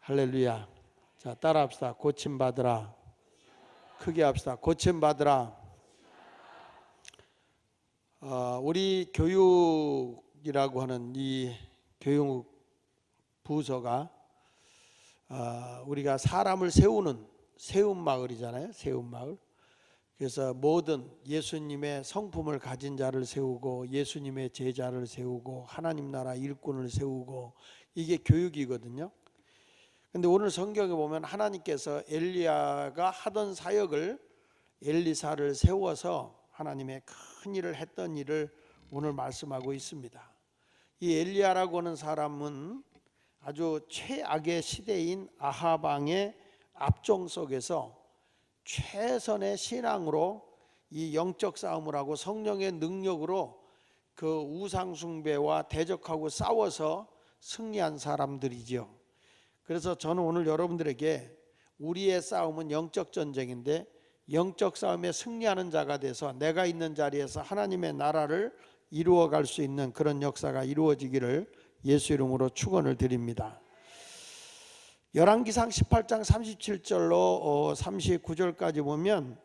할렐루야. 자, 따라합시다. 고침받으라. 크게 합시다. 고침받으라. 우리 교육이라고 하는 이 교육 부서가 우리가 사람을 세운 마을이잖아요. 세운 마을. 그래서 모든 예수님의 성품을 가진 자를 세우고 예수님의 제자를 세우고 하나님 나라 일꾼을 세우고 이게 교육이거든요. 근데 오늘 성경에 보면 하나님께서 엘리야가 하던 사역을 엘리사를 세워서 하나님의 큰 일을 했던 일을 오늘 말씀하고 있습니다. 이 엘리야라고 하는 사람은 아주 최악의 시대인 아합 왕의 압종 속에서 최선의 신앙으로 이 영적 싸움을 하고 성령의 능력으로 그 우상 숭배와 대적하고 싸워서 승리한 사람들이죠. 그래서 저는 오늘 여러분들에게 우리의 싸움은 영적 전쟁인데 영적 싸움에 승리하는 자가 돼서 내가 있는 자리에서 하나님의 나라를 이루어갈 수 있는 그런 역사가 이루어지기를 예수 이름으로 축원을 드립니다. 열왕기상 18장 37절로 39절까지 보면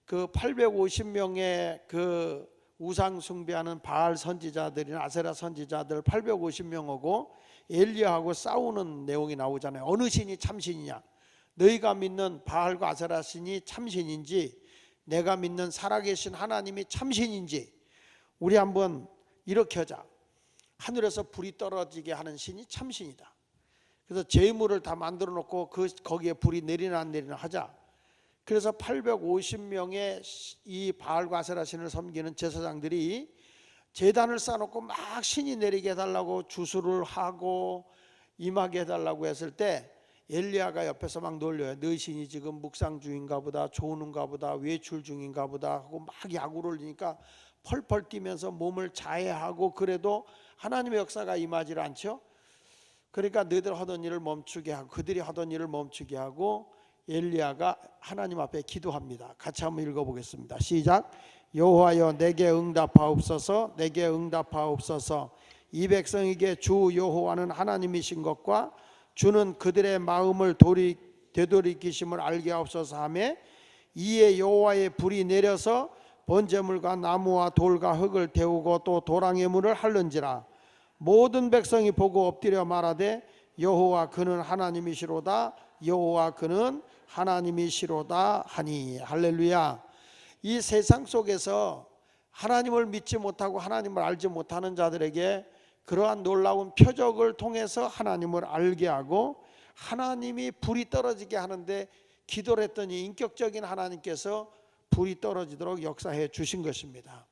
그 850명의 그 우상 숭배하는 바알 선지자들이나 아세라 선지자들 850명하고 엘리야하고 싸우는 내용이 나오잖아요. 어느 신이 참신이냐? 너희가 믿는 바알과 아세라 신이 참신인지 내가 믿는 살아계신 하나님이 참신인지 우리 한번 이렇게 하자. 하늘에서 불이 떨어지게 하는 신이 참신이다. 그래서 제물을 다 만들어 놓고 거기에 불이 내리나 안 내리나 하자. 그래서 850명의 이 바알과 아세라 신을 섬기는 제사장들이 제단을 쌓아놓고 막 신이 내리게 해달라고 주술을 하고 임하게 해달라고 했을 때 엘리야가 옆에서 막 놀려요. 너희 신이 지금 묵상 중인가 보다, 조는가 보다, 외출 중인가 보다 하고 막 야구를 올리니까 펄펄 뛰면서 몸을 자해하고 그래도 하나님의 역사가 임하지 않죠. 그러니까 너희들 하던 일을 멈추게 하고 그들이 하던 일을 멈추게 하고 엘리야가 하나님 앞에 기도합니다. 같이 한번 읽어보겠습니다. 시작. 여호와여 내게 응답하옵소서. 내게 응답하옵소서. 이 백성에게 주 여호와는 하나님이신 것과 주는 그들의 마음을 되돌이키심을 알게 하옵소서 하며 이에 여호와의 불이 내려서 번제물과 나무와 돌과 흙을 태우고 또 도랑의 문을 할는지라. 모든 백성이 보고 엎드려 말하되 여호와 그는 하나님이시로다. 여호와 그는 하나님이시로다 하니. 할렐루야. 이 세상 속에서 하나님을 믿지 못하고 하나님을 알지 못하는 자들에게 그러한 놀라운 표적을 통해서 하나님을 알게 하고 하나님이 불이 떨어지게 하는데 기도를 했더니 인격적인 하나님께서 불이 떨어지도록 역사해 주신 것입니다.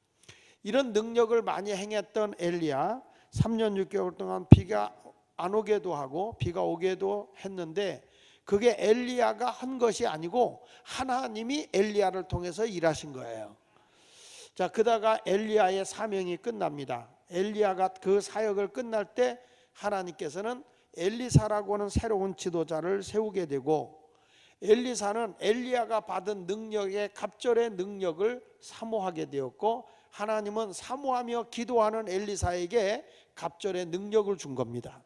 이런 능력을 많이 행했던 엘리야 3년 6개월 동안 비가 안 오게도 하고 비가 오게도 했는데 그게 엘리야가 한 것이 아니고 하나님이 엘리야를 통해서 일하신 거예요. 자, 그다가 엘리야의 사명이 끝납니다. 엘리야가 그 사역을 끝날 때 하나님께서는 엘리사라고 하는 새로운 지도자를 세우게 되고 엘리사는 엘리야가 받은 능력의 갑절의 능력을 사모하게 되었고 하나님은 사모하며 기도하는 엘리사에게 갑절의 능력을 준 겁니다.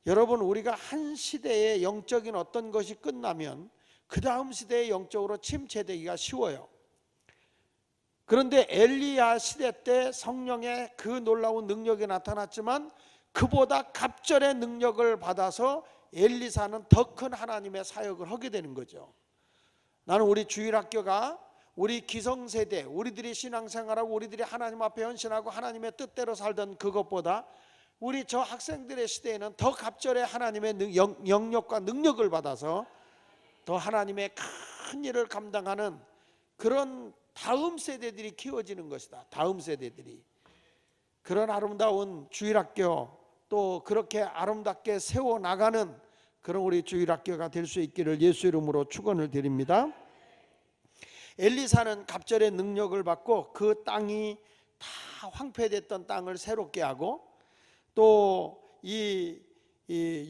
여러분, 우리가 한 시대의 영적인 어떤 것이 끝나면 그 다음 시대의 영적으로 침체되기가 쉬워요. 그런데 엘리야 시대 때 성령의 그 놀라운 능력이 나타났지만 그보다 갑절의 능력을 받아서 엘리사는 더 큰 하나님의 사역을 하게 되는 거죠. 나는 우리 주일학교가 우리 기성세대, 우리들이 신앙생활하고 우리들이 하나님 앞에 헌신하고 하나님의 뜻대로 살던 그것보다 우리 저 학생들의 시대에는 더 갑절의 하나님의 영역과 능력을 받아서 더 하나님의 큰 일을 감당하는 그런 다음 세대들이 키워지는 것이다. 다음 세대들이 그런 아름다운 주일학교 또 그렇게 아름답게 세워나가는 그런 우리 주일학교가 될 수 있기를 예수 이름으로 축원을 드립니다. 엘리사는 갑절의 능력을 받고 그 땅이 다 황폐됐던 땅을 새롭게 하고 또 이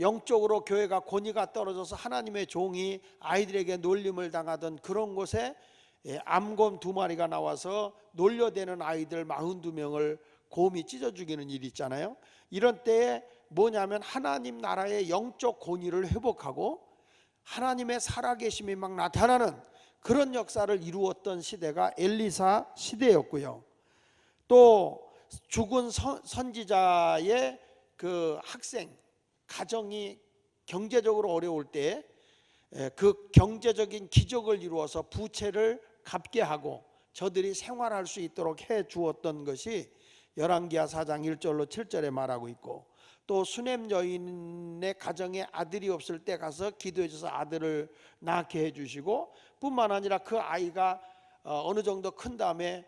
영적으로 교회가 권위가 떨어져서 하나님의 종이 아이들에게 놀림을 당하던 그런 곳에 암곰 2마리가 나와서 놀려대는 아이들 42명을 곰이 찢어 죽이는 일이 있잖아요. 이런 때에 뭐냐면 하나님 나라의 영적 권위를 회복하고 하나님의 살아계심이 막 나타나는 그런 역사를 이루었던 시대가 엘리사 시대였고요. 또 죽은 선지자의 그 학생 가정이 경제적으로 어려울 때 그 경제적인 기적을 이루어서 부채를 갚게 하고 저들이 생활할 수 있도록 해 주었던 것이 열왕기하 4장 1절로 7절에 말하고 있고, 또 수넴 여인의 가정에 아들이 없을 때 가서 기도해 줘서 아들을 낳게 해 주시고, 뿐만 아니라 그 아이가 어느 정도 큰 다음에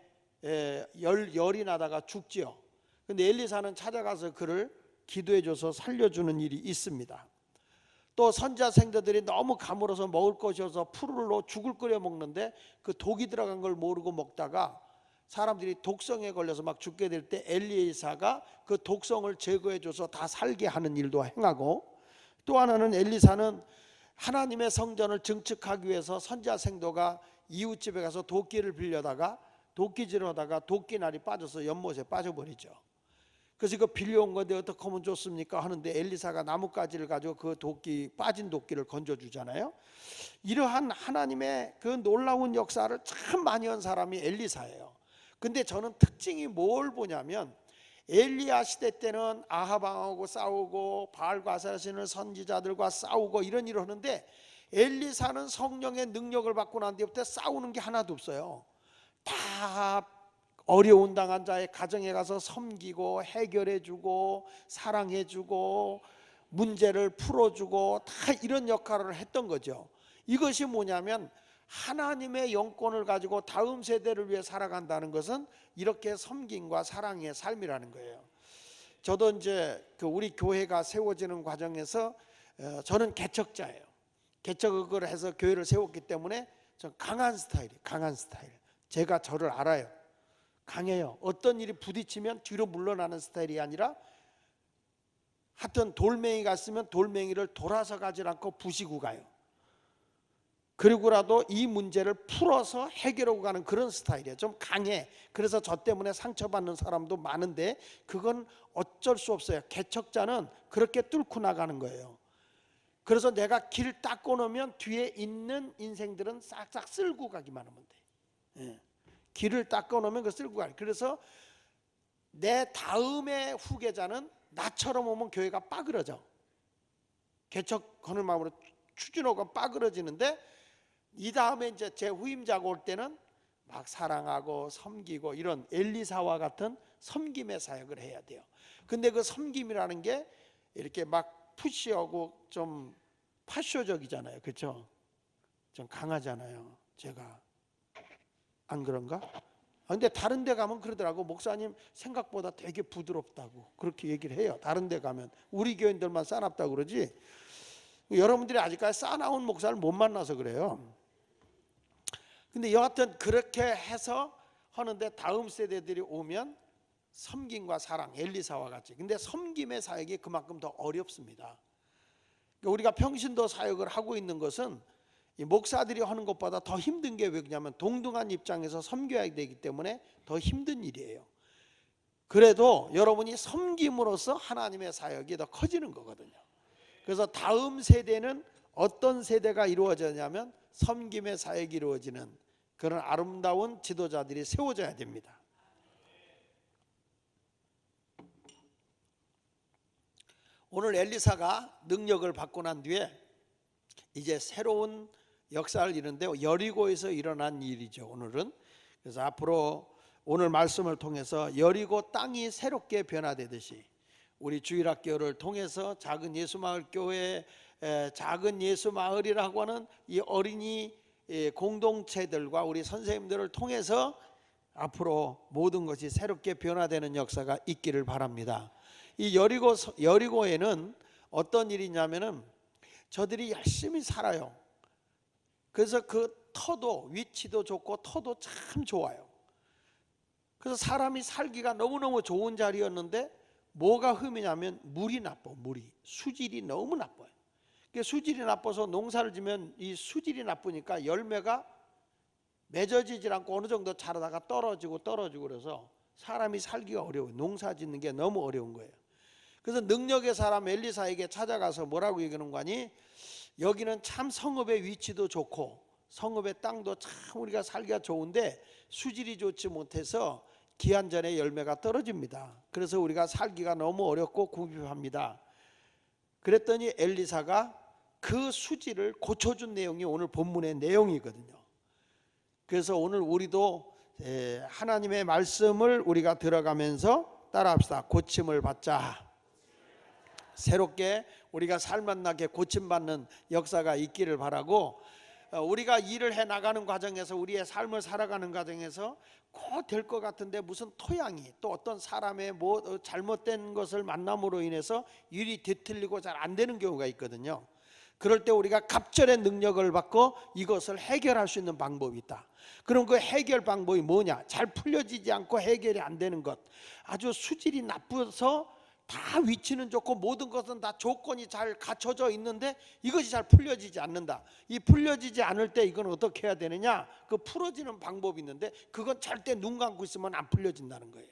열이 나다가 죽지요. 근데 엘리사는 찾아가서 그를 기도해 줘서 살려주는 일이 있습니다. 또 선지자 생도들이 너무 가물어서 먹을 것이 없어서 풀로 죽을 끓여 먹는데 그 독이 들어간 걸 모르고 먹다가 사람들이 독성에 걸려서 막 죽게 될 때 엘리사가 그 독성을 제거해 줘서 다 살게 하는 일도 행하고, 또 하나는 엘리사는 하나님의 성전을 증축하기 위해서 선지자 생도가 이웃집에 가서 도끼를 빌려다가 도끼질을 하다가 도끼날이 빠져서 연못에 빠져버리죠. 그래서 이거 빌려온 건데 어떻게 하면 좋습니까 하는데 엘리사가 나뭇가지를 가지고 그 도끼, 빠진 도끼를 건져주잖아요. 이러한 하나님의 그 놀라운 역사를 참 많이 한 사람이 엘리사예요. 근데 저는 특징이 뭘 보냐면, 엘리야 시대 때는 아합 왕하고 싸우고 바알과 아세라 신을 선지자들과 싸우고 이런 일을 하는데, 엘리사는 성령의 능력을 받고 난 뒤부터 싸우는 게 하나도 없어요. 다 어려운 당한 자의 가정에 가서 섬기고 해결해주고 사랑해주고 문제를 풀어주고 다 이런 역할을 했던 거죠. 이것이 뭐냐면 하나님의 영권을 가지고 다음 세대를 위해 살아간다는 것은 이렇게 섬김과 사랑의 삶이라는 거예요. 저도 이제 그 우리 교회가 세워지는 과정에서 저는 개척자예요. 개척을 해서 교회를 세웠기 때문에 전 강한 스타일이에요. 강한 스타일. 제가 저를 알아요. 강해요. 어떤 일이 부딪히면 뒤로 물러나는 스타일이 아니라 하여튼 돌멩이가 있으면 돌멩이를 돌아서 가지 않고 부시고 가요. 그리고라도 이 문제를 풀어서 해결하고 가는 그런 스타일이에요. 좀 강해. 그래서 저 때문에 상처받는 사람도 많은데 그건 어쩔 수 없어요. 개척자는 그렇게 뚫고 나가는 거예요. 그래서 내가 길 닦고 놓으면 뒤에 있는 인생들은 싹싹 쓸고 가기만 하면 돼. 길을 닦아 놓으면 그 쓸고 가요. 그래서 내 다음의 후계자는 나처럼 오면 교회가 빠그러져. 개척하는 마음으로 추진하고 빠그러지는데, 이 다음에 이제 제 후임자가 올 때는 막 사랑하고 섬기고 이런 엘리사와 같은 섬김의 사역을 해야 돼요. 근데 그 섬김이라는 게 이렇게 막 푸시하고 좀 파쇼적이잖아요. 그렇죠? 좀 강하잖아요. 제가 안 그런가? 근데 다른 데 가면 그러더라고. 목사님 생각보다 되게 부드럽다고 그렇게 얘기를 해요. 다른 데 가면 우리 교인들만 싸납다고 그러지, 여러분들이 아직까지 싸나운 목사를 못 만나서 그래요. 근데 여하튼 그렇게 해서 하는데 다음 세대들이 오면 섬김과 사랑, 엘리사와 같이. 근데 섬김의 사역이 그만큼 더 어렵습니다. 우리가 평신도 사역을 하고 있는 것은 이 목사들이 하는 것보다 더 힘든 게 왜냐면 동등한 입장에서 섬겨야 되기 때문에 더 힘든 일이에요. 그래도 여러분이 섬김으로써 하나님의 사역이 더 커지는 거거든요. 그래서 다음 세대는 어떤 세대가 이루어지냐면 섬김의 사역이 이루어지는 그런 아름다운 지도자들이 세워져야 됩니다. 오늘 엘리사가 능력을 받고 난 뒤에 이제 새로운 역사를 이루는데 여리고에서 일어난 일이죠. 오늘은. 그래서 앞으로 오늘 말씀을 통해서 여리고 땅이 새롭게 변화되듯이 우리 주일학교를 통해서 작은 예수마을 교회, 작은 예수마을이라고 하는 이 어린이 공동체들과 우리 선생님들을 통해서 앞으로 모든 것이 새롭게 변화되는 역사가 있기를 바랍니다. 이 여리고에는 어떤 일이냐면은 저들이 열심히 살아요. 그래서 그 터도 위치도 좋고 터도 참 좋아요. 그래서 사람이 살기가 너무너무 좋은 자리였는데 뭐가 흠이냐면 물이 나빠. 물이 수질이 너무 나빠요. 수질이 나빠서 농사를 지면 이 수질이 나쁘니까 열매가 맺어지지 않고 어느 정도 자라다가 떨어지고 그래서 사람이 살기가 어려워요. 농사 짓는 게 너무 어려운 거예요. 그래서 능력의 사람 엘리사에게 찾아가서 뭐라고 얘기하는 거니? 여기는 참 성읍의 위치도 좋고 성읍의 땅도 참 우리가 살기가 좋은데 수질이 좋지 못해서 기한전에 열매가 떨어집니다. 그래서 우리가 살기가 너무 어렵고 궁핍합니다. 그랬더니 엘리사가 그 수질을 고쳐준 내용이 오늘 본문의 내용이거든요. 그래서 오늘 우리도 하나님의 말씀을 우리가 들어가면서 따라합시다. 고침을 받자. 새롭게 우리가 살맛나게 고침받는 역사가 있기를 바라고, 우리가 일을 해나가는 과정에서 우리의 삶을 살아가는 과정에서 곧 될 것 같은데 무슨 토양이 또 어떤 사람의 뭐 잘못된 것을 만남으로 인해서 일이 뒤틀리고 잘 안 되는 경우가 있거든요. 그럴 때 우리가 갑절의 능력을 받고 이것을 해결할 수 있는 방법이 있다. 그럼 그 해결 방법이 뭐냐? 잘 풀려지지 않고 해결이 안 되는 것, 아주 수질이 나빠서 다 위치는 좋고 모든 것은 다 조건이 잘 갖춰져 있는데 이것이 잘 풀려지지 않는다. 이 풀려지지 않을 때 이건 어떻게 해야 되느냐? 그 풀어지는 방법이 있는데 그건 절대 눈 감고 있으면 안 풀려진다는 거예요.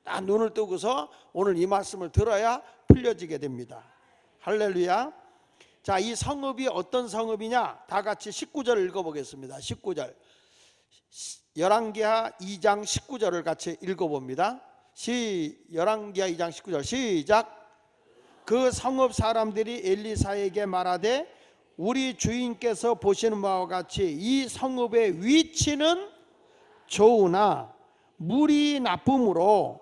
딱 눈을 뜨고서 오늘 이 말씀을 들어야 풀려지게 됩니다. 할렐루야. 자, 이 성읍이 어떤 성읍이냐? 다 같이 19절을 읽어보겠습니다. 19절, 열왕기하 2장 19절을 같이 읽어봅니다. 열왕기하 2장 19절 시작. 그 성읍 사람들이 엘리사에게 말하되 우리 주인께서 보시는 바와 같이 이 성읍의 위치는 좋으나 물이 나쁨으로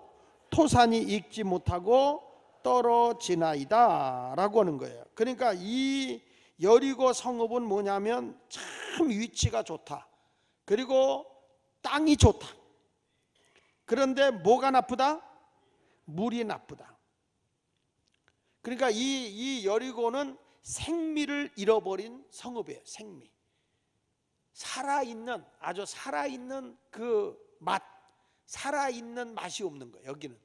토산이 익지 못하고 떨어지나이다 라고 하는 거예요. 그러니까 이 여리고 성읍은 뭐냐면 참 위치가 좋다. 그리고 땅이 좋다. 그런데 뭐가 나쁘다? 물이 나쁘다. 그러니까 이 여리고는 생미를 잃어버린 성읍이에요. 생미. 살아있는, 아주 살아있는 그 맛, 살아있는 맛이 없는 거예요. 여기는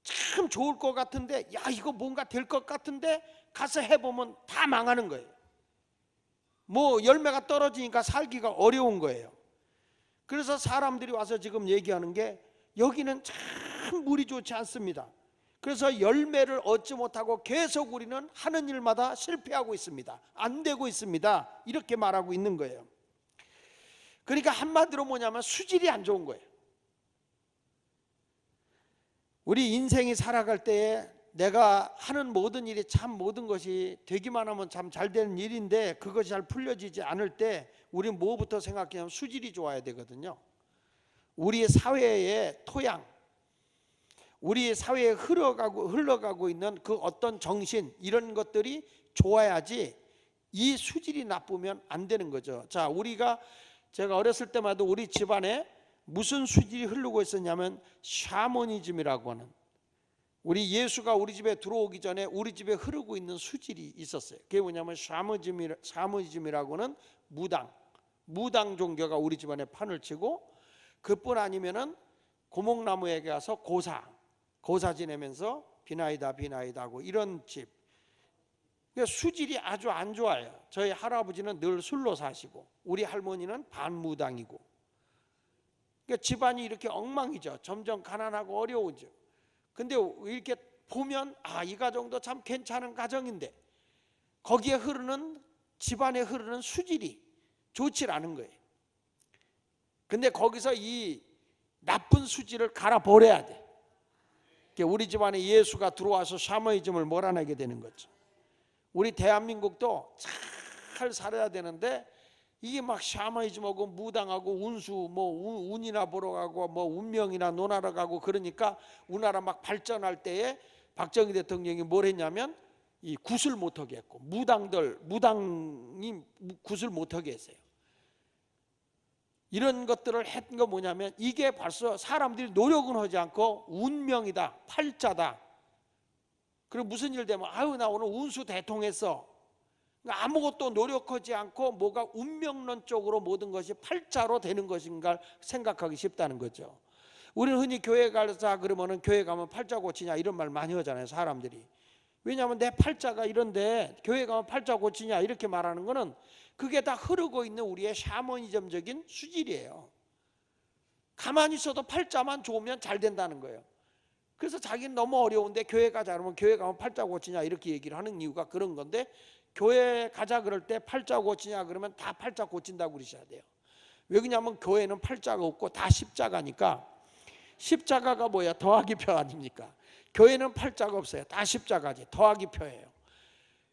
참 좋을 것 같은데, 야 이거 뭔가 될 것 같은데 가서 해보면 다 망하는 거예요. 뭐 열매가 떨어지니까 살기가 어려운 거예요. 그래서 사람들이 와서 지금 얘기하는 게 여기는 참 물이 좋지 않습니다. 그래서 열매를 얻지 못하고 계속 우리는 하는 일마다 실패하고 있습니다. 안 되고 있습니다. 이렇게 말하고 있는 거예요. 그러니까 한마디로 뭐냐면 수질이 안 좋은 거예요. 우리 인생이 살아갈 때에 내가 하는 모든 일이 참 모든 것이 되기만 하면 참 잘 되는 일인데 그것이 잘 풀려지지 않을 때 우리는 뭐부터 생각하냐면 수질이 좋아야 되거든요. 우리 사회의 토양, 우리 사회에 흘러가고 있는 그 어떤 정신, 이런 것들이 좋아야지 이 수질이 나쁘면 안 되는 거죠. 자, 제가 어렸을 때마다 우리 집안에 무슨 수질이 흐르고 있었냐면 샤머니즘이라고 하는, 우리 예수가 우리 집에 들어오기 전에 우리 집에 흐르고 있는 수질이 있었어요. 그게 뭐냐면 샤머니즘이라고는 무당 종교가 우리 집안에 판을 치고, 그뿐 아니면은 고목나무에 가서 고사 지내면서 비나이다 하고 이런 집. 그러니까 수질이 아주 안 좋아요. 저희 할아버지는 늘 술로 사시고 우리 할머니는 반무당이고, 그러니까 집안이 이렇게 엉망이죠. 점점 가난하고 어려우죠. 근데 이렇게 보면 이 가정도 참 괜찮은 가정인데 거기에 집안에 흐르는 수질이 좋지 않은 거예요. 근데 거기서 이 나쁜 수질을 갈아버려야 돼. 우리 집안에 예수가 들어와서 샤머니즘을 몰아내게 되는 거죠. 우리 대한민국도 잘 살아야 되는데 이게 막 샤머니즘하고 무당하고 운수, 뭐 운이나 보러 가고 뭐 운명이나 논하러 가고 그러니까 우리나라 막 발전할 때에 박정희 대통령이 뭘 했냐면 이 굿을 못하게 했고, 무당이 굿을 못하게 했어요. 이런 것들을 했던 거 뭐냐면 이게 벌써 사람들이 노력은 하지 않고 운명이다, 팔자다. 그리고 무슨 일 되면 나 오늘 운수 대통했어. 아무것도 노력하지 않고 뭐가 운명론 쪽으로 모든 것이 팔자로 되는 것인가 생각하기 쉽다는 거죠. 우리는 흔히 교회 가자 그러면은 교회 가면 팔자 고치냐 이런 말 많이 하잖아요, 사람들이. 왜냐하면 내 팔자가 이런데 교회 가면 팔자 고치냐 이렇게 말하는 거는 그게 다 흐르고 있는 우리의 샤머니즘적인 수질이에요. 가만히 있어도 팔자만 좋으면 잘 된다는 거예요. 그래서 자기는 너무 어려운데 교회 가자 그러면 교회 가면 팔자 고치냐 이렇게 얘기를 하는 이유가 그런 건데, 교회 가자 그럴 때 팔자 고치냐 그러면 다 팔자 고친다고 그러셔야 돼요. 왜 그러냐면 교회는 팔자가 없고 다 십자가니까. 십자가가 뭐야? 더하기 표 아닙니까? 교회는 팔자가 없어요. 다 십자가지. 더하기 표예요.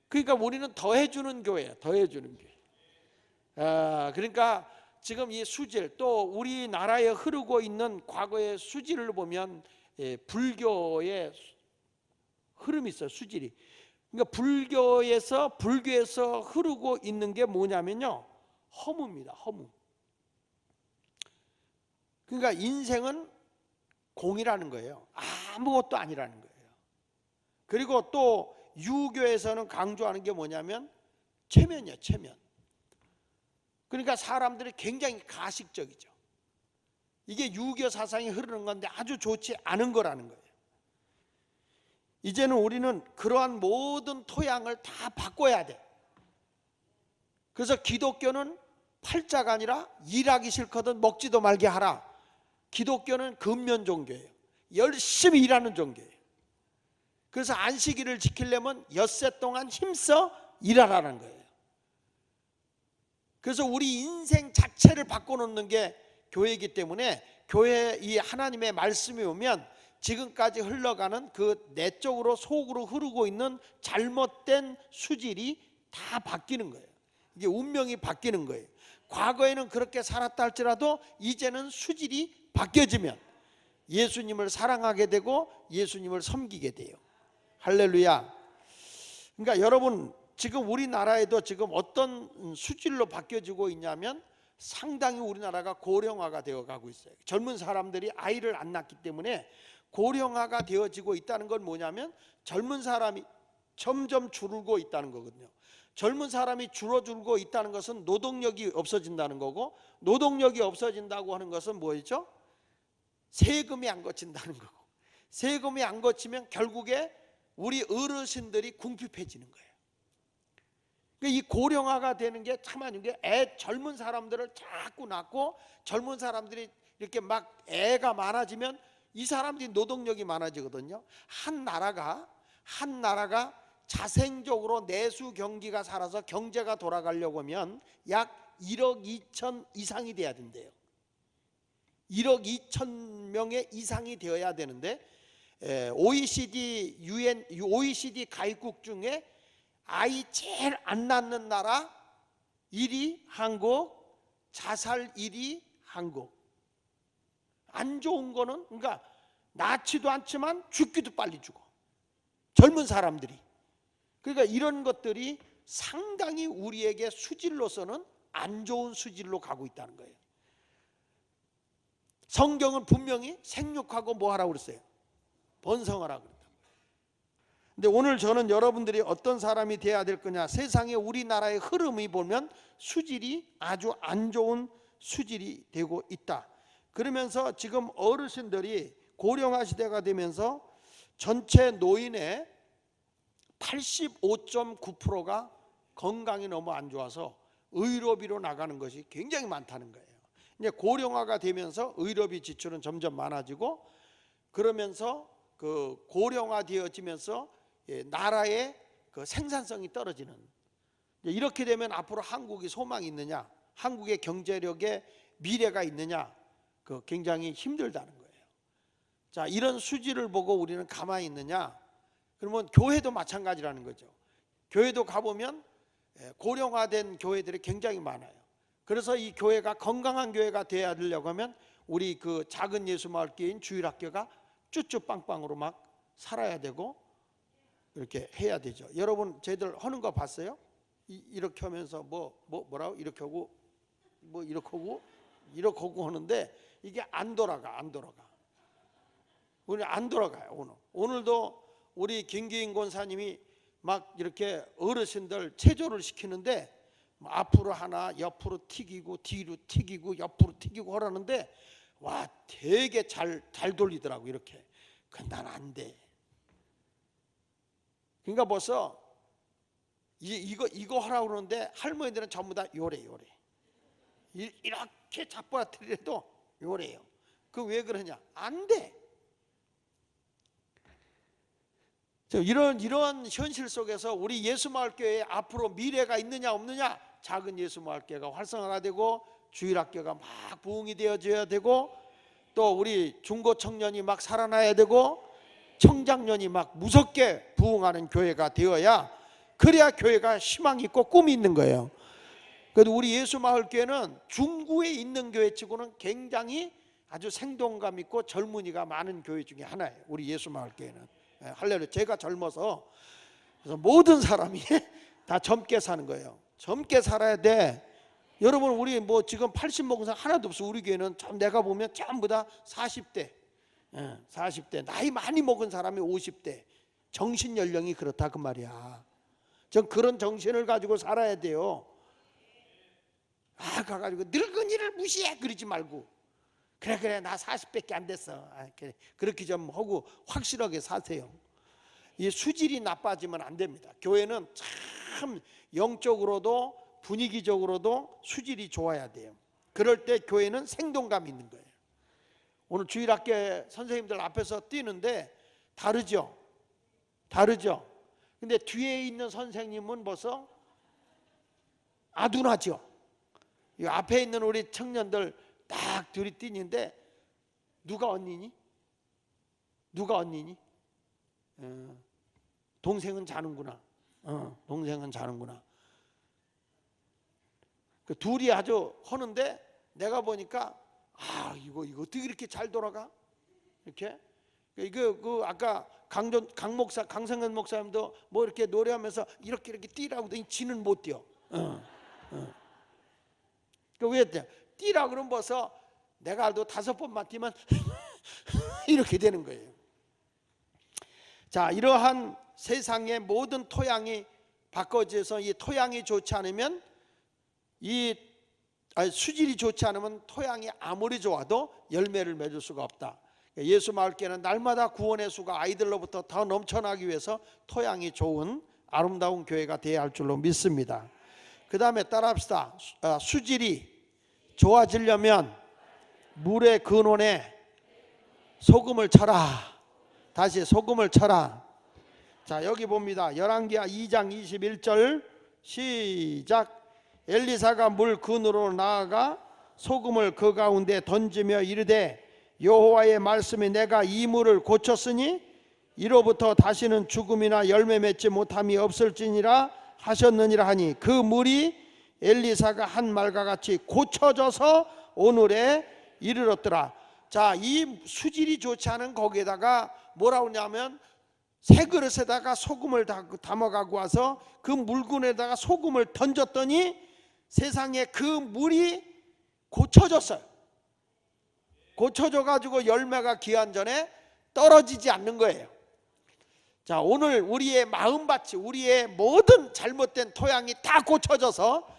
그러니까 우리는 더해주는 교회예요. 더해주는 교회. 그러니까 지금 이 수질, 또 우리나라에 흐르고 있는 과거의 수질을 보면 불교의 흐름이 있어요. 수질이. 그러니까 불교에서 흐르고 있는 게 뭐냐면요, 허무입니다. 허무. 그러니까 인생은 공이라는 거예요. 아무것도 아니라는 거예요. 그리고 또 유교에서는 강조하는 게 뭐냐면 체면이에요. 체면. 그러니까 사람들이 굉장히 가식적이죠. 이게 유교 사상이 흐르는 건데 아주 좋지 않은 거라는 거예요. 이제는 우리는 그러한 모든 토양을 다 바꿔야 돼. 그래서 기독교는 팔자가 아니라 일하기 싫거든 먹지도 말게 하라. 기독교는 근면 종교예요. 열심히 일하는 종교예요. 그래서 안식일을 지키려면 엿새 동안 힘써 일하라는 거예요. 그래서 우리 인생 자체를 바꿔놓는 게 교회이기 때문에, 교회 이 하나님의 말씀이 오면 지금까지 흘러가는 그 내적으로 속으로 흐르고 있는 잘못된 수질이 다 바뀌는 거예요. 이게 운명이 바뀌는 거예요. 과거에는 그렇게 살았다 할지라도 이제는 수질이 바뀌어지면 예수님을 사랑하게 되고 예수님을 섬기게 돼요. 할렐루야. 그러니까 여러분, 지금 우리나라에도 지금 어떤 수질로 바뀌어지고 있냐면 상당히 우리나라가 고령화가 되어 가고 있어요. 젊은 사람들이 아이를 안 낳기 때문에 고령화가 되어지고 있다는 건 뭐냐면 젊은 사람이 점점 줄고 있다는 거거든요. 젊은 사람이 줄어들고 있다는 것은 노동력이 없어진다는 거고, 노동력이 없어진다고 하는 것은 뭐였죠? 세금이 안 거친다는 거고, 세금이 안 거치면 결국에 우리 어르신들이 궁핍해지는 거예요. 이 고령화가 되는 게 참 아닌 게, 젊은 사람들을 자꾸 낳고 젊은 사람들이 이렇게 막 애가 많아지면 이 사람들이 노동력이 많아지거든요. 한 나라가 자생적으로 내수 경기가 살아서 경제가 돌아가려고 하면 약 1억 2천 이상이 돼야 된대요. 1억 2천 명의 이상이 되어야 되는데, OECD 가입국 중에 아이 제일 안 낳는 나라 1위 한국, 자살 1위 한국. 안 좋은 거는, 그러니까 낳지도 않지만 죽기도 빨리 죽어, 젊은 사람들이. 그러니까 이런 것들이 상당히 우리에게 수질로서는 안 좋은 수질로 가고 있다는 거예요. 성경은 분명히 생육하고 뭐 하라고 그랬어요? 번성하라고 그랬다. 근데 오늘 저는 여러분들이 어떤 사람이 돼야 될 거냐, 세상에 우리나라의 흐름이 보면 수질이 아주 안 좋은 수질이 되고 있다. 그러면서 지금 어르신들이 고령화 시대가 되면서 전체 노인의 85.9%가 건강이 너무 안 좋아서 의료비로 나가는 것이 굉장히 많다는 거예요. 이제 고령화가 되면서 의료비 지출은 점점 많아지고, 그러면서 그 고령화 되어지면서 나라의 그 생산성이 떨어지는, 이렇게 되면 앞으로 한국이 소망이 있느냐, 한국의 경제력에 미래가 있느냐, 그 굉장히 힘들다는 거예요. 자, 이런 수지를 보고 우리는 가만히 있느냐? 그러면 교회도 마찬가지라는 거죠. 교회도 가보면 고령화된 교회들이 굉장히 많아요. 그래서 이 교회가 건강한 교회가 되어야 되려고 하면 우리 그 작은 예수마을교회인 주일학교가 쭈쭈빵빵으로 막 살아야 되고 이렇게 해야 되죠. 여러분 저희들 하는 거 봤어요? 이렇게 하면서 뭐라고 이렇게 하고 뭐 이렇게 하고 하는데 이게 안 돌아가. 우리 안 돌아가요. 오늘도 우리 김기인 권사님이 막 이렇게 어르신들 체조를 시키는데 앞으로 하나 옆으로 튀기고 뒤로 튀기고 옆으로 튀기고 하라는데 와 되게 잘 돌리더라고 이렇게. 근데 난 안 돼. 그러니까 벌써 이거 하라고 그러는데 할머니들은 전부 다 요래 이렇게 잡아뜨리래도 요래요. 그 왜 그러냐? 안 돼. 이런 현실 속에서 우리 예수마을교회 앞으로 미래가 있느냐 없느냐, 작은 예수마을교회가 활성화가 되고 주일학교가 막 부흥이 되어져야 되고, 또 우리 중고 청년이 막 살아나야 되고 청장년이 막 무섭게 부흥하는 교회가 되어야, 그래야 교회가 희망이 있고 꿈이 있는 거예요. 그래도 우리 예수마을교회는 중구에 있는 교회치고는 굉장히 아주 생동감 있고 젊은이가 많은 교회 중에 하나예요. 우리 예수마을교회는. 할렐루야. 제가 젊어서, 그래서 모든 사람이 다 젊게 사는 거예요. 젊게 살아야 돼. 여러분, 우리 뭐 지금 80 먹은 사람 하나도 없어. 우리 교회는 참 내가 보면 전부 다 40대 40대 나이 많이 먹은 사람이 50대. 정신 연령이 그렇다 그 말이야. 전 그런 정신을 가지고 살아야 돼요. 가가지고 늙은이를 무시해 그러지 말고, 그래 나 40밖에 안 됐어, 그래. 그렇게 좀 하고 확실하게 사세요. 이 수질이 나빠지면 안 됩니다. 교회는 참 영적으로도 분위기적으로도 수질이 좋아야 돼요. 그럴 때 교회는 생동감 있는 거예요. 오늘 주일학교 선생님들 앞에서 뛰는데 다르죠? 근데 뒤에 있는 선생님은 벌써 아둔하죠? 이 앞에 있는 우리 청년들 딱 둘이 뛰는데 누가 언니니? 동생은 자는구나. 동생은 자는구나. 그 둘이 아주 하는데 내가 보니까 이거 어떻게 이렇게 잘 돌아가? 이렇게 그 아까 강성근 목사님도 뭐 이렇게 노래하면서 이렇게 뛰라고 하더니 지는 못 뛰어. 왜 뛰라 그러면 벌써 내가 알도 5번만 뛰면 이렇게 되는 거예요. 자, 이러한 세상의 모든 토양이 바꿔져서 이 토양이 좋지 않으면, 수질이 좋지 않으면 토양이 아무리 좋아도 열매를 맺을 수가 없다. 예수마을교회는 날마다 구원의 수가 아이들로부터 더 넘쳐나기 위해서 토양이 좋은 아름다운 교회가 되어야 할 줄로 믿습니다. 그 다음에 따라합시다. 수질이 좋아지려면 물의 근원에 소금을 쳐라. 다시 소금을 쳐라. 자, 여기 봅니다. 열왕기하 2장 21절 시작. 엘리사가 물 근으로 나아가 소금을 그 가운데 던지며 이르되 여호와의 말씀이 내가 이 물을 고쳤으니 이로부터 다시는 죽음이나 열매 맺지 못함이 없을지니라 하셨느니라 하니, 그 물이 엘리사가 한 말과 같이 고쳐져서 오늘에 이르렀더라. 자, 이 수질이 좋지 않은 거기에다가 뭐라고 하냐면 새 그릇에다가 소금을 담아가고 와서 그 물군에다가 소금을 던졌더니 세상에 그 물이 고쳐졌어요. 고쳐져 가지고 열매가 기한 전에 떨어지지 않는 거예요. 자, 오늘 우리의 마음밭이, 우리의 모든 잘못된 토양이 다 고쳐져서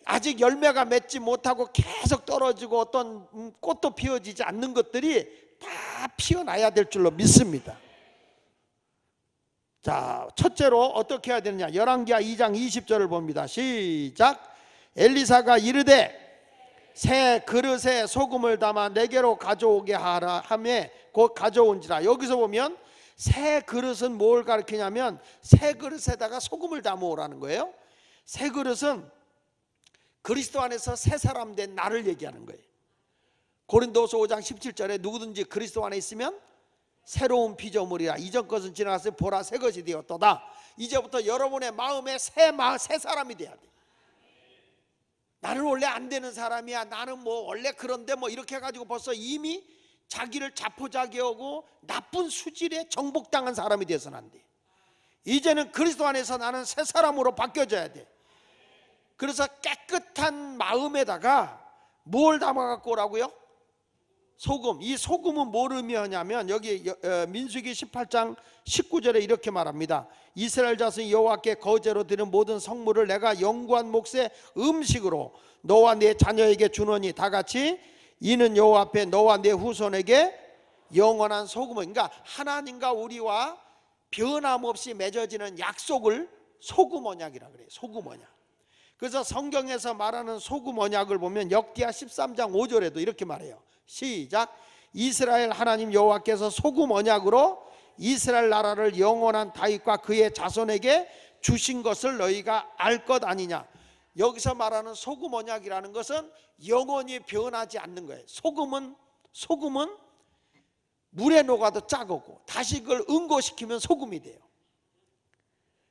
아직 열매가 맺지 못하고 계속 떨어지고 어떤 꽃도 피어지지 않는 것들이 다 피어나야 될 줄로 믿습니다. 자, 첫째로 어떻게 해야 되느냐. 열왕기하 2장 20절을 봅니다. 시작. 엘리사가 이르되 새 그릇에 소금을 담아 내게로 가져오게 하라 하매 곧 가져온지라. 여기서 보면 새 그릇은 뭘 가리키냐면 새 그릇에다가 소금을 담아오라는 거예요. 새 그릇은 그리스도 안에서 새 사람 된 나를 얘기하는 거예요. 고린도서 5장 17절에 누구든지 그리스도 안에 있으면 새로운 피조물이라. 이전 것은 지나갔으니 보라 새 것이 되었도다. 이제부터 여러분의 마음에 새 사람이 돼야 돼. 나는 원래 안 되는 사람이야, 나는 뭐 원래 그런데 뭐 이렇게 해가지고 벌써 이미 자기를 자포자기하고 나쁜 수질에 정복당한 사람이 되어서는 안 돼. 이제는 그리스도 안에서 나는 새 사람으로 바뀌어져야 돼. 그래서 깨끗한 마음에다가 뭘 담아갖고 오라고요? 소금. 이 소금은 뭘 의미하냐면 여기 민수기 18장 19절에 이렇게 말합니다. 이스라엘 자손이 여호와께 거제로 드린 모든 성물을 내가 영구한 몫의 음식으로 너와 네 자녀에게 주노니 다같이 이는 여호와 앞에 너와 네 후손에게 영원한 소금을, 그러니까 하나님과 우리와 변함없이 맺어지는 약속을 소금 언약이라 그래요. 소금 언약. 그래서 성경에서 말하는 소금 언약을 보면 역기하 13장 5절에도 이렇게 말해요. 시작. 이스라엘 하나님 여호와께서 소금 언약으로 이스라엘 나라를 영원한 다윗과 그의 자손에게 주신 것을 너희가 알 것 아니냐. 여기서 말하는 소금 언약이라는 것은 영원히 변하지 않는 거예요. 소금은 물에 녹아도 짜고 다시 그걸 응고시키면 소금이 돼요.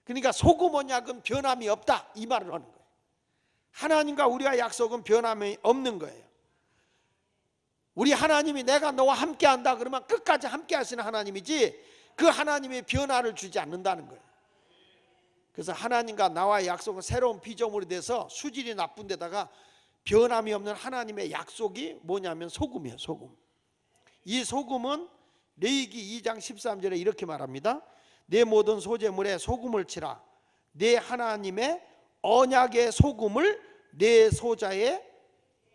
그러니까 소금 언약은 변함이 없다, 이 말을 하는 거예요. 하나님과 우리와 약속은 변함이 없는 거예요. 우리 하나님이 내가 너와 함께 한다 그러면 끝까지 함께 하시는 하나님이지, 그 하나님이 변화를 주지 않는다는 거예요. 그래서 하나님과 나와의 약속은 새로운 피조물이 돼서 수질이 나쁜 데다가 변함이 없는 하나님의 약속이 뭐냐면 소금이에요. 소금. 이 소금은 레위기 2장 13절에 이렇게 말합니다. 내 모든 소재물에 소금을 치라. 내 하나님의 언약의 소금을 내 소자에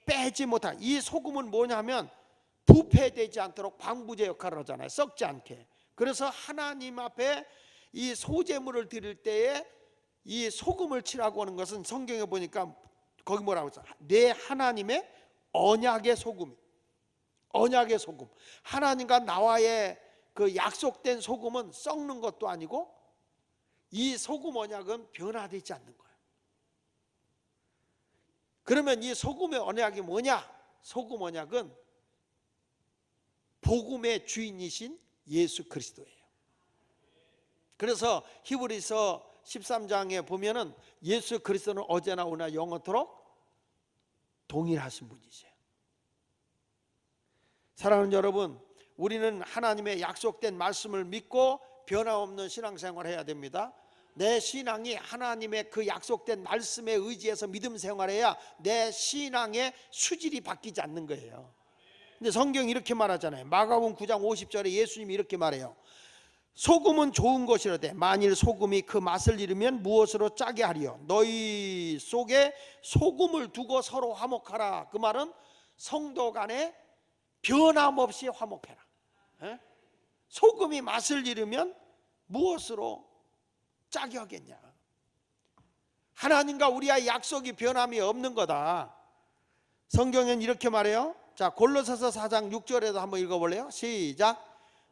빼지 못하. 이 소금은 뭐냐면 부패되지 않도록 방부제 역할을 하잖아요. 썩지 않게. 그래서 하나님 앞에 이 소재물을 드릴 때에 이 소금을 치라고 하는 것은 성경에 보니까 거기 뭐라고 했어? 내 하나님의 언약의 소금. 언약의 소금. 하나님과 나와의 그 약속된 소금은 썩는 것도 아니고 이 소금 언약은 변화되지 않는 거예요. 그러면 이 소금의 언약이 뭐냐? 소금 언약은 복음의 주인이신 예수 그리스도예요. 그래서 히브리서 13장에 보면은 예수 그리스도는 어제나 오늘 영원토록 동일하신 분이세요. 사랑하는 여러분, 우리는 하나님의 약속된 말씀을 믿고 변함없는 신앙생활을 해야 됩니다. 내 신앙이 하나님의 그 약속된 말씀에 의지해서 믿음 생활해야 내 신앙의 수질이 바뀌지 않는 거예요. 근데 성경이 이렇게 말하잖아요. 마가복음 9장 50절에 예수님이 이렇게 말해요. 소금은 좋은 것이라되 만일 소금이 그 맛을 잃으면 무엇으로 짜게 하리요. 너희 속에 소금을 두고 서로 화목하라. 그 말은 성도 간에 변함없이 화목해라. 소금이 맛을 잃으면 무엇으로 짜게 하겠냐. 하나님과 우리의 약속이 변함이 없는 거다. 성경은 이렇게 말해요. 자, 골로새서 4장 6절에도 한번 읽어볼래요? 시작.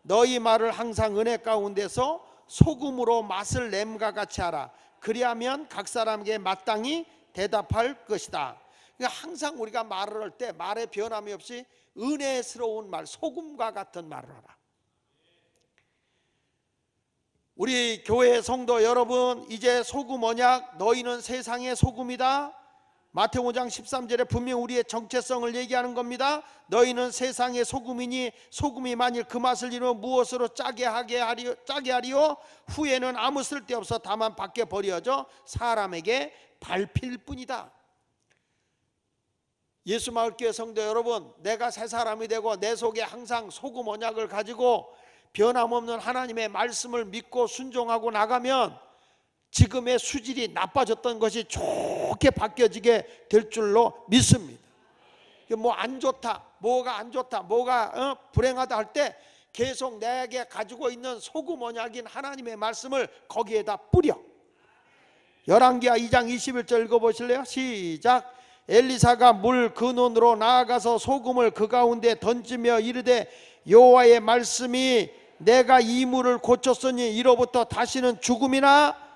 너희 말을 항상 은혜 가운데서 소금으로 맛을 냄과 같이 하라. 그리하면 각 사람에게 마땅히 대답할 것이다. 그러니까 항상 우리가 말을 할 때 말에 변함이 없이 은혜스러운 말, 소금과 같은 말을 하라. 우리 교회 성도 여러분, 이제 소금 언약, 너희는 세상의 소금이다. 마태복음 5장 13절에 분명 우리의 정체성을 얘기하는 겁니다. 너희는 세상의 소금이니 소금이 만일 그 맛을 잃으면 무엇으로 짜게 하리요. 후에는 아무 쓸데없어 다만 밖에 버려져 사람에게 밟힐 뿐이다. 예수마을교회 성도 여러분, 내가 새 사람이 되고 내 속에 항상 소금 언약을 가지고 변함없는 하나님의 말씀을 믿고 순종하고 나가면 지금의 수질이 나빠졌던 것이 좋게 바뀌어지게 될 줄로 믿습니다. 뭐 안 좋다, 뭐가 안 좋다, 뭐가 불행하다 할 때 계속 내게 가지고 있는 소금 언약인 하나님의 말씀을 거기에다 뿌려. 열왕기하 2장 21절 읽어보실래요? 시작. 엘리사가 물 근원으로 나아가서 소금을 그 가운데 던지며 이르되 여호와의 말씀이 내가 이 물을 고쳤으니 이로부터 다시는 죽음이나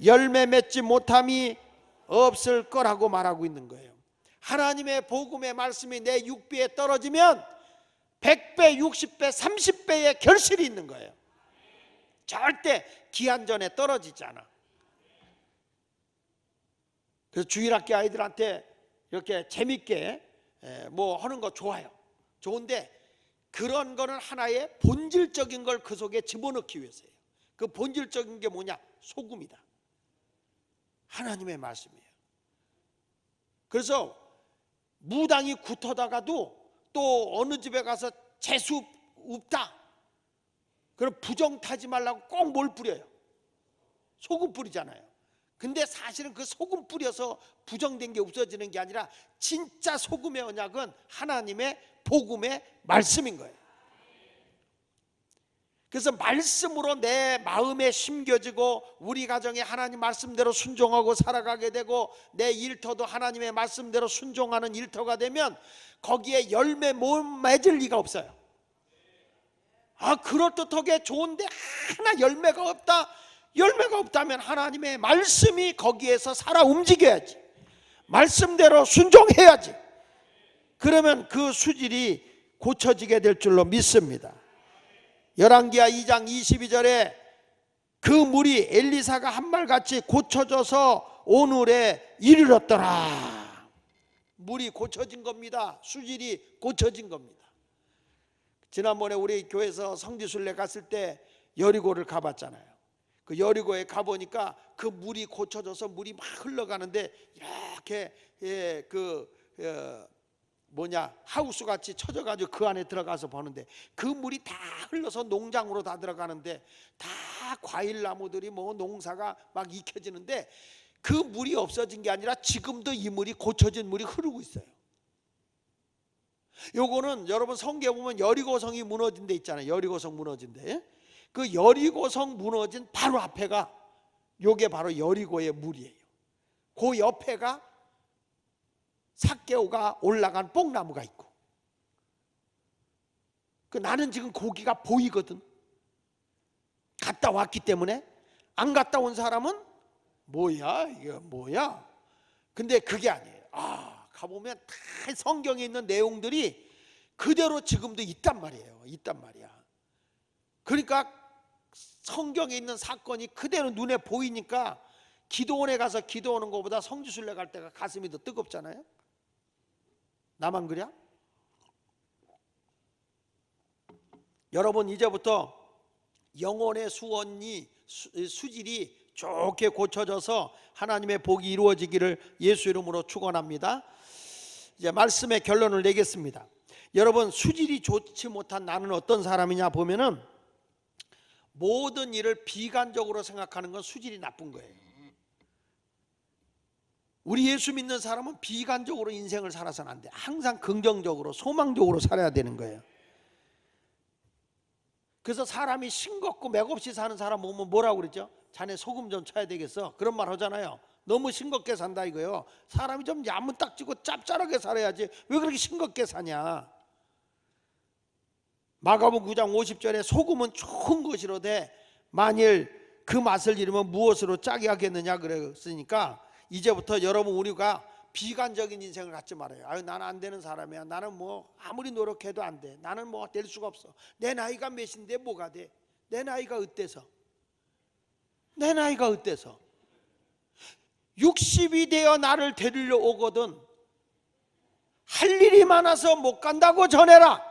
열매 맺지 못함이 없을 거라고 말하고 있는 거예요. 하나님의 복음의 말씀이 내 육비에 떨어지면 100배, 60배, 30배의 결실이 있는 거예요. 절대 기한전에 떨어지지 않아. 그래서 주일학교 아이들한테 이렇게 재밌게 뭐 하는 거 좋아요. 좋은데 그런 거는 하나의 본질적인 걸 그 속에 집어넣기 위해서예요. 그 본질적인 게 뭐냐? 소금이다. 하나님의 말씀이에요. 그래서 무당이 굳어다가도 또 어느 집에 가서 재수 없다, 그럼 부정 타지 말라고 꼭 뭘 뿌려요? 소금 뿌리잖아요. 근데 사실은 그 소금 뿌려서 부정된 게 없어지는 게 아니라 진짜 소금의 언약은 하나님의 복음의 말씀인 거예요. 그래서 말씀으로 내 마음에 심겨지고 우리 가정에 하나님 말씀대로 순종하고 살아가게 되고 내 일터도 하나님의 말씀대로 순종하는 일터가 되면 거기에 열매 못 맺을 리가 없어요. 그럴듯하게 좋은데 하나 열매가 없다. 열매가 없다면 하나님의 말씀이 거기에서 살아 움직여야지. 말씀대로 순종해야지. 그러면 그 수질이 고쳐지게 될 줄로 믿습니다. 열왕기하 2장 22절에 그 물이 엘리사가 한 말같이 고쳐져서 오늘에 이르렀더라. 물이 고쳐진 겁니다. 수질이 고쳐진 겁니다. 지난번에 우리 교회에서 성지순례 갔을 때 여리고를 가봤잖아요. 그 여리고에 가보니까 그 물이 고쳐져서 물이 막 흘러가는데 이렇게 하우스 같이 쳐져가지고 그 안에 들어가서 보는데 그 물이 다 흘러서 농장으로 다 들어가는데 다 과일 나무들이 농사가 막 익혀지는데 그 물이 없어진 게 아니라 지금도 이 물이 고쳐진 물이 흐르고 있어요. 요거는 여러분 성경에 보면 여리고성이 무너진 데 있잖아요. 여리고성 무너진 데. 그 여리고성 무너진 바로 앞에가 요게 바로 여리고의 물이에요. 그 옆에가 삭개오가 올라간 뽕나무가 있고, 나는 지금 거기가 보이거든. 갔다 왔기 때문에. 안 갔다 온 사람은 뭐야 이게 뭐야. 근데 그게 아니에요. 가보면 다 성경에 있는 내용들이 그대로 지금도 있단 말이에요. 있단 말이야. 그러니까 성경에 있는 사건이 그대로 눈에 보이니까 기도원에 가서 기도하는 것보다 성지순례 갈 때가 가슴이 더 뜨겁잖아요. 나만 그래? 여러분 이제부터 영혼의 수질이 좋게 고쳐져서 하나님의 복이 이루어지기를 예수 이름으로 축원합니다. 이제 말씀의 결론을 내겠습니다. 여러분 수질이 좋지 못한 나는 어떤 사람이냐 보면은 모든 일을 비관적으로 생각하는 건 수질이 나쁜 거예요. 우리 예수 믿는 사람은 비관적으로 인생을 살아서는 안 돼. 항상 긍정적으로 소망적으로 살아야 되는 거예요. 그래서 사람이 싱겁고 맥없이 사는 사람 보면 뭐라고 그러죠? 자네 소금 좀 쳐야 되겠어. 그런 말 하잖아요. 너무 싱겁게 산다 이거예요. 사람이 좀 야무딱지고 짭짤하게 살아야지 왜 그렇게 싱겁게 사냐. 마가복음 9장 50절에 소금은 좋은 것이로되 만일 그 맛을 잃으면 무엇으로 짜게 하겠느냐 그랬으니까 이제부터 여러분 우리가 비관적인 인생을 갖지 말아요. 나는 안 되는 사람이야. 나는 아무리 노력해도 안 돼. 나는 될 수가 없어. 내 나이가 몇인데 뭐가 돼? 내 나이가 어때서? 내 나이가 어때서? 60이 되어 나를 데리러 오거든 할 일이 많아서 못 간다고 전해라.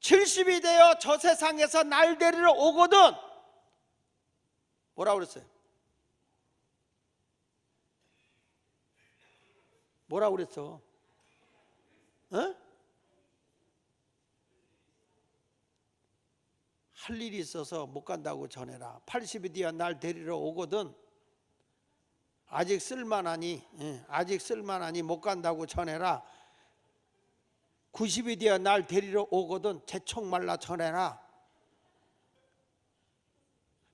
70이 되어 저 세상에서 날 데리러 오거든 뭐라고 그랬어요? 뭐라고 그랬어? 할 일이 있어서 못 간다고 전해라. 80이 되어 날 데리러 오거든 아직 쓸만하니 못 간다고 전해라. 90이 되어 날 데리러 오거든 재촉 말라 전해라.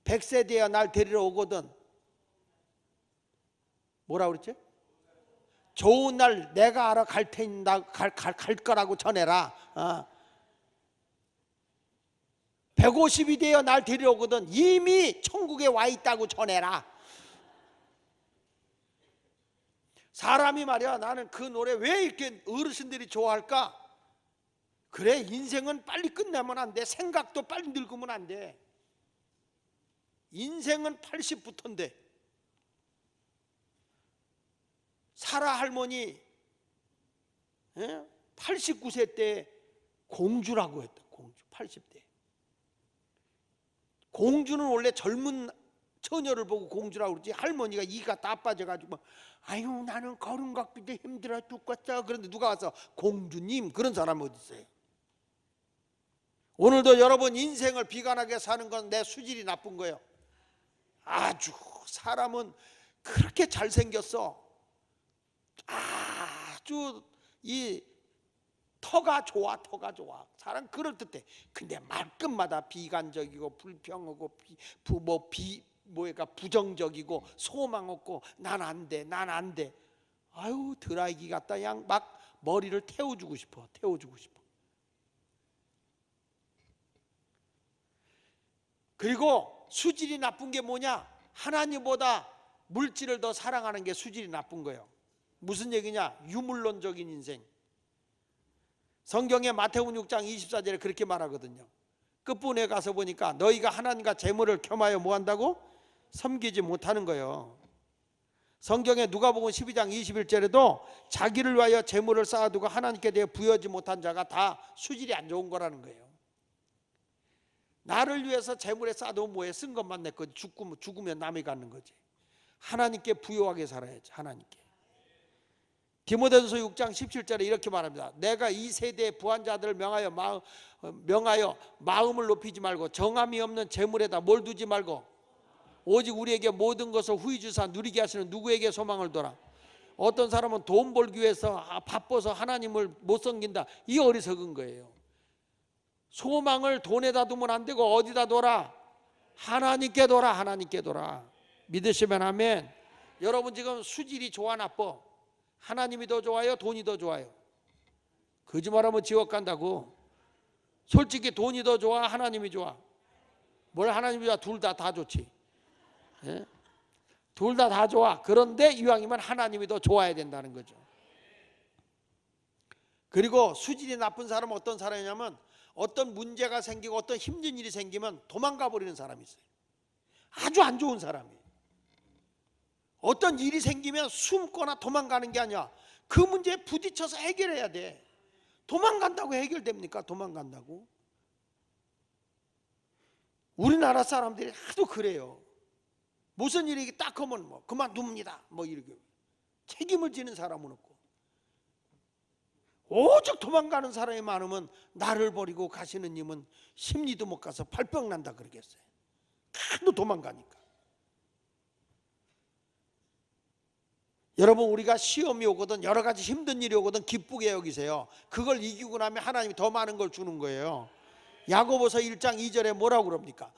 100세 되어 날 데리러 오거든 뭐라고 그랬지? 좋은 날 내가 알아 갈 거라고 전해라. 150이 되어 날 데려오거든 이미 천국에 와 있다고 전해라. 사람이 말이야 나는 그 노래 왜 이렇게 어르신들이 좋아할까? 그래 인생은 빨리 끝내면 안 돼. 생각도 빨리 늙으면 안 돼. 인생은 80부터인데 사라 할머니 89세 때 공주라고 했다. 공주 80대. 공주는 원래 젊은 처녀를 보고 공주라고 그러지 할머니가 이가 다 빠져가지고 아유 나는 걸음 걷기도 힘들어 죽겠어. 그런데 누가 와서 공주님 그런 사람 어디 있어요? 오늘도 여러분 인생을 비관하게 사는 건 내 수질이 나쁜 거예요. 아주 사람은 그렇게 잘생겼어. 아주 이 터가 좋아. 사람 그럴듯해. 근데 말끝마다 비관적이고 불평하고 부정적이고 소망 없고 난 안 돼. 아유 드라이기 갖다 그냥 막 머리를 태워주고 싶어. 그리고 수질이 나쁜 게 뭐냐? 하나님보다 물질을 더 사랑하는 게 수질이 나쁜 거예요. 무슨 얘기냐? 유물론적인 인생. 성경의 마태복음 6장 24절에 그렇게 말하거든요. 끝부분에 가서 보니까 너희가 하나님과 재물을 겸하여 뭐한다고? 섬기지 못하는 거예요. 성경에 누가복음 12장 21절에도 자기를 위하여 재물을 쌓아두고 하나님께 대해 부여하지 못한 자가 다 수질이 안 좋은 거라는 거예요. 나를 위해서 재물에 쌓아두면 뭐해? 쓴 것만 내 거지. 죽으면 남이 갖는 거지. 하나님께 부요하게 살아야지. 하나님께. 디모데전서 6장 17절에 이렇게 말합니다. 내가 이 세대의 부한 자들을 명하여 마음을 높이지 말고 정함이 없는 재물에다 뭘 두지 말고 오직 우리에게 모든 것을 후히 주사 누리게 하시는 누구에게 소망을 둬라. 어떤 사람은 돈 벌기 위해서 바빠서 하나님을 못 섬긴다. 이 어리석은 거예요. 소망을 돈에다 두면 안 되고 어디다 둬라? 하나님께 둬라. 하나님께 둬라. 믿으시면 아멘. 여러분 지금 수질이 좋아 나빠? 하나님이 더 좋아요? 돈이 더 좋아요? 거짓말하면 지옥 간다고. 솔직히 돈이 더 좋아? 하나님이 좋아? 뭘 하나님이 좋아? 둘 다 좋지. 예? 둘 다 좋아. 그런데 이왕이면 하나님이 더 좋아야 된다는 거죠. 그리고 수질이 나쁜 사람은 어떤 사람이냐면 어떤 문제가 생기고 어떤 힘든 일이 생기면 도망가 버리는 사람이 있어요. 아주 안 좋은 사람이에요. 어떤 일이 생기면 숨거나 도망가는 게 아니야. 그 문제에 부딪혀서 해결해야 돼. 도망간다고 해결됩니까? 도망간다고. 우리나라 사람들이 하도 그래요. 무슨 일이 딱 하면 뭐 그만둡니다. 뭐 이렇게 책임을 지는 사람은 없고 오직 도망가는 사람이 많으면 나를 버리고 가시는 님은 심리도 못 가서 발병 난다 그러겠어요. 하도 도망가니까. 여러분 우리가 시험이 오거든 여러 가지 힘든 일이 오거든 기쁘게 여기세요. 그걸 이기고 나면 하나님이 더 많은 걸 주는 거예요. 야고보서 1장 2절에 뭐라고 그럽니까?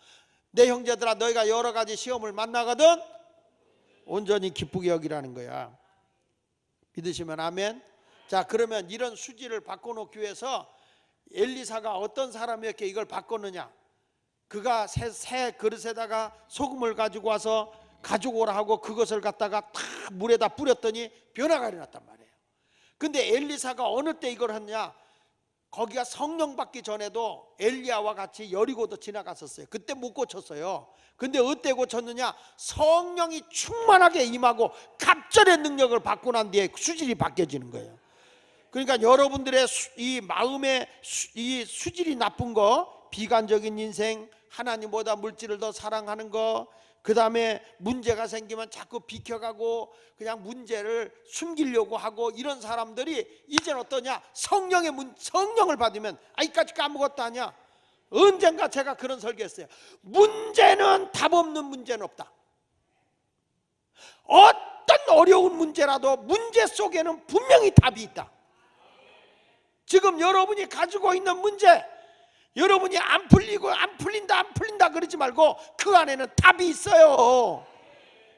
내 형제들아 너희가 여러 가지 시험을 만나거든 온전히 기쁘게 여기라는 거야. 믿으시면 아멘. 자 그러면 이런 수지를 바꿔놓기 위해서 엘리사가 어떤 사람이었기에 이걸 바꿨느냐? 그가 새 그릇에다가 소금을 가지고 와서 가지고 오라 하고 그것을 갖다가 다 물에다 뿌렸더니 변화가 일어났단 말이에요. 근데 엘리사가 어느 때 이걸 했냐? 거기가 성령 받기 전에도 엘리야와 같이 여리고도 지나갔었어요. 그때 못 고쳤어요. 근데 어때 고쳤느냐? 성령이 충만하게 임하고 갑절의 능력을 받고 난 뒤에 수질이 바뀌어지는 거예요. 그러니까 여러분들의 이 마음의 이 수질이 나쁜 거, 비관적인 인생, 하나님보다 물질을 더 사랑하는 거, 그 다음에 문제가 생기면 자꾸 비켜가고 그냥 문제를 숨기려고 하고 이런 사람들이 이제는 어떠냐? 성령을 받으면 이까짓 거 아무것도 아니야. 언젠가 제가 그런 설교했어요. 문제는 답 없는 문제는 없다. 어떤 어려운 문제라도 문제 속에는 분명히 답이 있다. 지금 여러분이 가지고 있는 문제, 여러분이 안 풀리고 안 풀린다 그러지 말고 그 안에는 답이 있어요.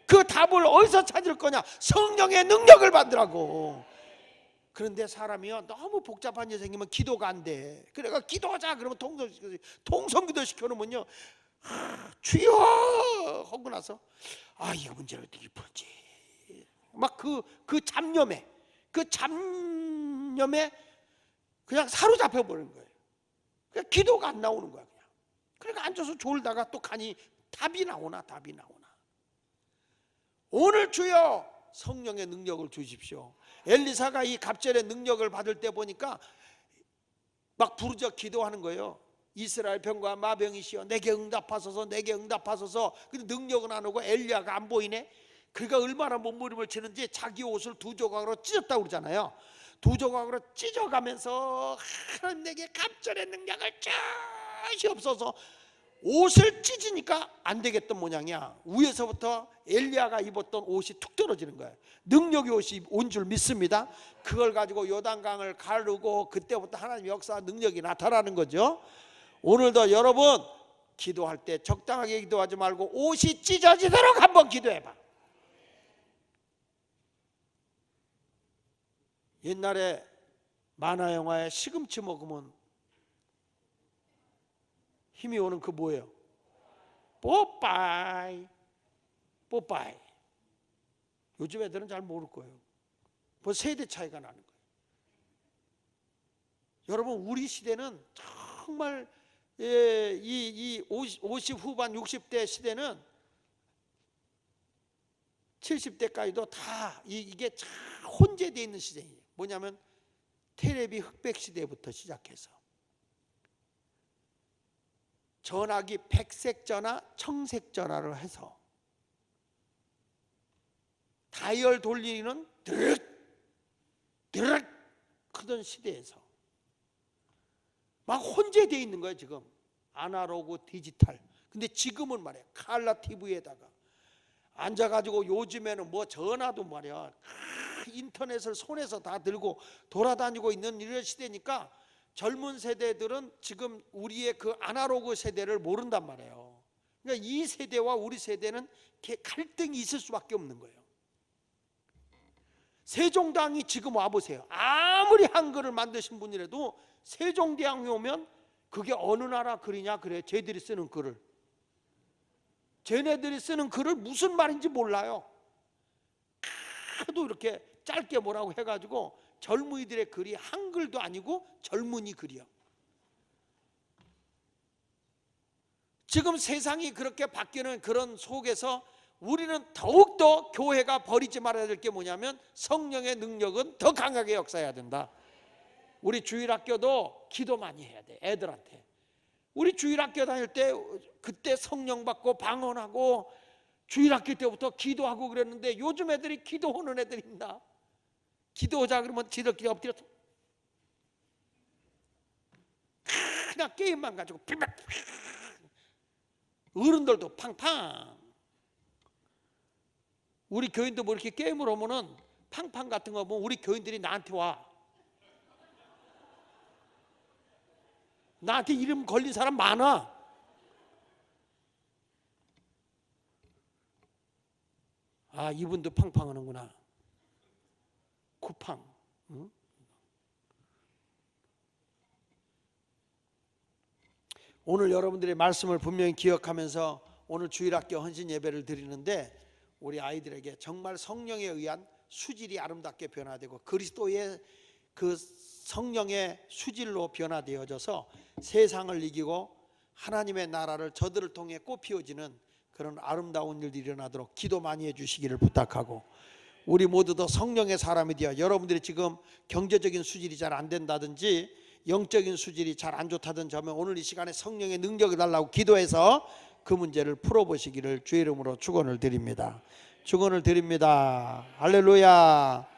그 답을 어디서 찾을 거냐? 성령의 능력을 받으라고. 그런데 사람이요 너무 복잡한 일 생기면 기도가 안 돼. 그래가 기도하자 그러면 통성기도 시켜놓으면요 주여 하고 나서 이 문제를 어떻게 풀지? 막 그 잡념에 그냥 사로잡혀 버리는 거예요. 그러니까 기도가 안 나오는 거야 그냥. 그러니까 앉아서 졸다가 또 가니 답이 나오나. 오늘 주여 성령의 능력을 주십시오. 엘리사가 이 갑절의 능력을 받을 때 보니까 막 부르짖어 기도하는 거예요. 이스라엘 병과 마병이시여 내게 응답하소서 내게 응답하소서. 근데 능력은 안 오고 엘리야가 안 보이네. 그러니까 얼마나 몸부림을 치는지 자기 옷을 두 조각으로 찢었다고 그러잖아요. 두 조각으로 찢어가면서 하나님 내게 갑절의 능력을 주시옵소서. 옷을 찢으니까 안 되겠던 모양이야. 위에서부터 엘리야가 입었던 옷이 툭 떨어지는 거예요. 능력의 옷이 온 줄 믿습니다. 그걸 가지고 요단강을 가르고 그때부터 하나님의 역사 능력이 나타나는 거죠. 오늘도 여러분 기도할 때 적당하게 기도하지 말고 옷이 찢어지도록 한번 기도해봐. 옛날에 만화 영화에 시금치 먹으면 힘이 오는 그 뭐예요? 뽀빠이 뽀빠이. 요즘 애들은 잘 모를 거예요. 벌써 세대 차이가 나는 거예요. 여러분, 우리 시대는 정말 이 50 후반 60대 시대는 70대까지도 다 이게 참 혼재되어 있는 시대예요. 뭐냐면 테레비 흑백 시대부터 시작해서 전화기 백색 전화, 청색 전화를 해서 다이얼 돌리는 드륵 드륵 크던 시대에서 막 혼재되어 있는 거예요. 지금 아날로그 디지털. 근데 지금은 말이야 칼라 TV에다가 앉아가지고 요즘에는 뭐 전화도 말이야 인터넷을 손에서 다 들고 돌아다니고 있는 이런 시대니까 젊은 세대들은 지금 우리의 그 아날로그 세대를 모른단 말이에요. 그러니까 이 세대와 우리 세대는 갈등이 있을 수밖에 없는 거예요. 세종대왕이 지금 와보세요. 아무리 한글을 만드신 분이라도 세종대왕이 오면 그게 어느 나라 글이냐 그래. 쟤들이 쓰는 글을, 쟤네들이 쓰는 글을 무슨 말인지 몰라요. 하도 이렇게 짧게 뭐라고 해가지고 젊은이들의 글이 한글도 아니고 젊은이 글이요. 지금 세상이 그렇게 바뀌는 그런 속에서 우리는 더욱더 교회가 버리지 말아야 될 게 뭐냐면 성령의 능력은 더 강하게 역사해야 된다. 우리 주일학교도 기도 많이 해야 돼. 애들한테. 우리 주일학교 다닐 때 그때 성령 받고 방언하고 주일학교 때부터 기도하고 그랬는데 요즘 애들이 기도하는 애들이 있나? 기도하자 그러면 지들끼리 엎드려서 그냥 게임만 가지고 어른들도 팡팡. 우리 교인도 뭐 이렇게 게임을 하면은 팡팡 같은 거 보면 우리 교인들이 나한테 와. 나한테 이름 걸린 사람 많아. 아, 이분도 팡팡 하는구나. 쿠팡. 응? 오늘 여러분들의 말씀을 분명히 기억하면서 오늘 주일학교 헌신 예배를 드리는데 우리 아이들에게 정말 성령에 의한 수질이 아름답게 변화되고 그리스도의 그 성령의 수질로 변화되어져서 세상을 이기고 하나님의 나라를 저들을 통해 꽃피워지는 그런 아름다운 일들이 일어나도록 기도 많이 해주시기를 부탁하고, 우리 모두도 성령의 사람이 되어 여러분들이 지금 경제적인 수질이 잘 안 된다든지 영적인 수질이 잘 안 좋다든지 하면 오늘 이 시간에 성령의 능력을 달라고 기도해서 그 문제를 풀어보시기를 주의 이름으로 축원을 드립니다. 축원을 드립니다. 할렐루야.